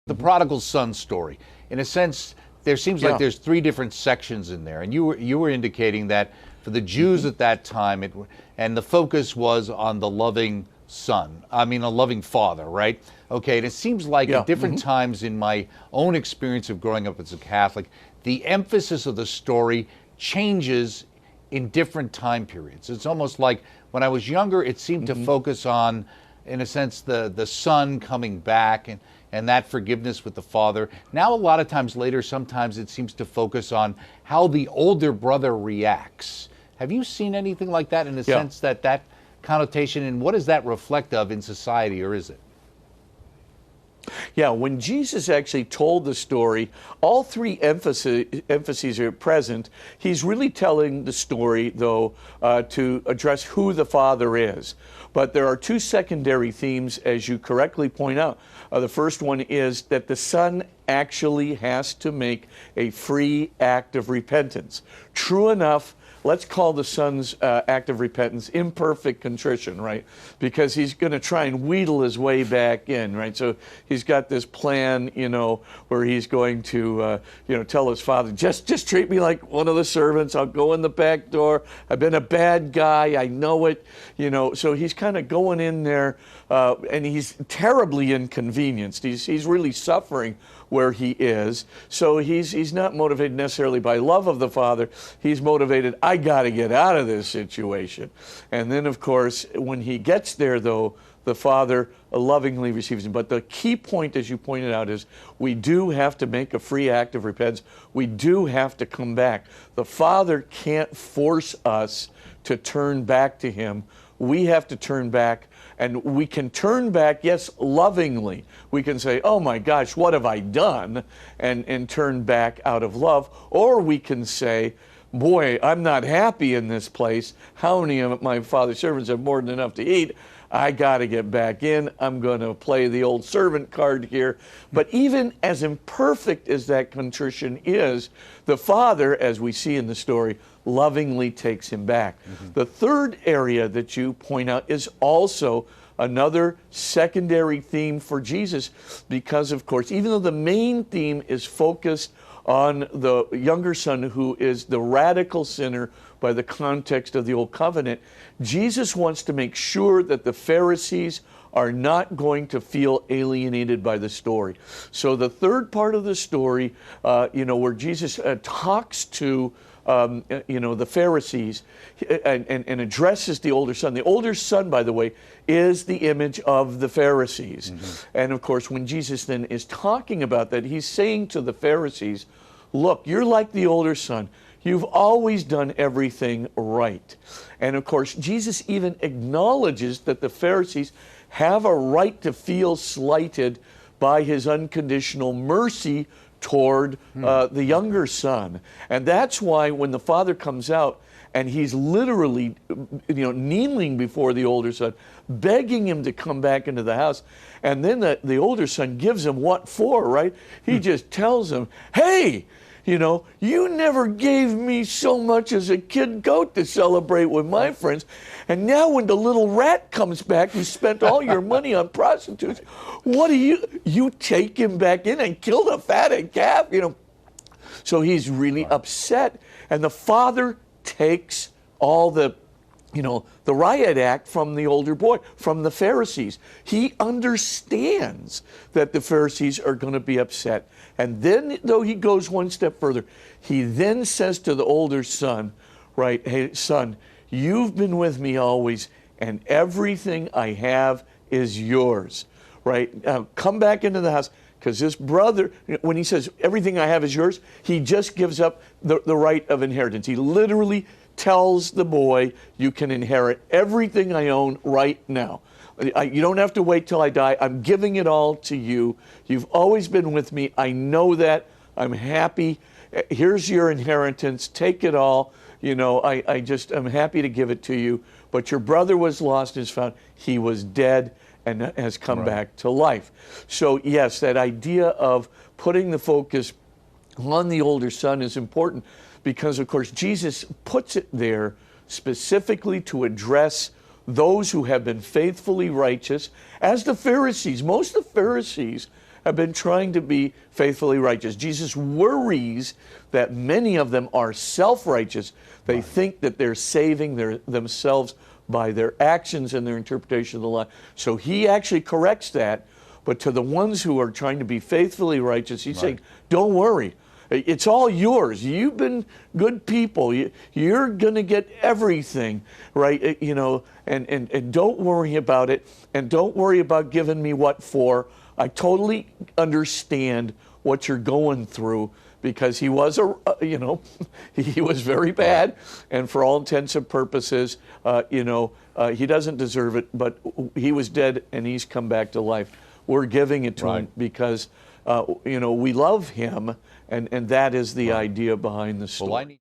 The prodigal son story. In a sense, there seems like there's three different sections in there, and you were indicating that for the Jews at that time, and the focus was on the loving son. I mean, a loving father, right? Okay, and it seems like at different times in my own experience of growing up as a Catholic, the emphasis of the story changes in different time periods. It's almost like when I was younger, it seemed to focus on, in a sense, the son coming back and that forgiveness with the father. Now, a lot of times later, sometimes it seems to focus on how the older brother reacts. Have you seen anything like that in a sense that connotation, and what does that reflect of in society, or is it? Yeah, when Jesus actually told the story, all three emphases are present. He's really telling the story, though, to address who the Father is. But there are two secondary themes, as you correctly point out. The first one is that the Son actually has to make a free act of repentance. True enough, let's call the Son's act of repentance imperfect contrition, right? Because he's going to try and wheedle his way back in, right? So he's got this plan, where he's going to, tell his father, just treat me like one of the servants. I'll go in the back door. I've been a bad guy. I know it, So he's kind of going in there, and he's terribly inconvenienced. He's really suffering where he is. So he's not motivated necessarily by love of the Father. He's motivated, I got to get out of this situation. And then, of course, when he gets there, though, the Father lovingly receives him. But the key point, as you pointed out, is we do have to make a free act of repentance. We do have to come back. The Father can't force us to turn back to him. We have to turn back. And we can turn back, yes, lovingly. We can say, oh my gosh, what have I done? And turn back out of love. Or we can say, boy, I'm not happy in this place. How many of my father's servants have more than enough to eat? I got to get back in. I'm going to play the old servant card here. But even as imperfect as that contrition is, the Father, as we see in the story, lovingly takes him back. The third area that you point out is also another secondary theme for Jesus, because, of course, even though the main theme is focused on the younger son who is the radical sinner by the context of the Old Covenant, Jesus wants to make sure that the Pharisees are not going to feel alienated by the story. So the third part of the story, where Jesus talks to the Pharisees and addresses the older son. The older son, by the way, is the image of the Pharisees. And of course, when Jesus then is talking about that, he's saying to the Pharisees, look, you're like the older son. You've always done everything right. And of course, Jesus even acknowledges that the Pharisees have a right to feel slighted by his unconditional mercy toward the younger son. And that's why when the father comes out and he's literally kneeling before the older son, begging him to come back into the house, and then the older son gives him what for, right? He just tells him, hey, you never gave me so much as a kid goat to celebrate with my friends. And now when the little rat comes back, you spent all your money on prostitutes. What do you take him back in and kill the fatted calf, So he's really upset. And the father takes all the riot act from the older boy, from the Pharisees. He understands that the Pharisees are going to be upset. And then, though he goes one step further, he then says to the older son, right, hey, son, you've been with me always, and everything I have is yours, right? Now, come back into the house, because this brother, when he says everything I have is yours, he just gives up the right of inheritance. He literally tells the boy, you can inherit everything I own right now. You don't have to wait till I die. I'm giving it all to you. You've always been with me. I know that. I'm happy. Here's your inheritance. Take it all. I'm happy to give it to you. But your brother was lost and is found. He was dead and has come back to life. So yes, that idea of putting the focus on the older son is important, because, of course, Jesus puts it there specifically to address those who have been faithfully righteous, as the Pharisees. Most of the Pharisees have been trying to be faithfully righteous. Jesus worries that many of them are self-righteous. They think that they're saving themselves by their actions and their interpretation of the law. So he actually corrects that. But to the ones who are trying to be faithfully righteous, he's saying, don't worry. It's all yours. You've been good people. You're going to get everything, right? You know, and don't worry about it. And don't worry about giving me what for. I totally understand what you're going through, because he was you know, he was very bad, and for all intents and purposes, you know, he doesn't deserve it. But he was dead, and he's come back to life. We're giving it to him because, you know, we love him, and that is the idea behind the story. Well,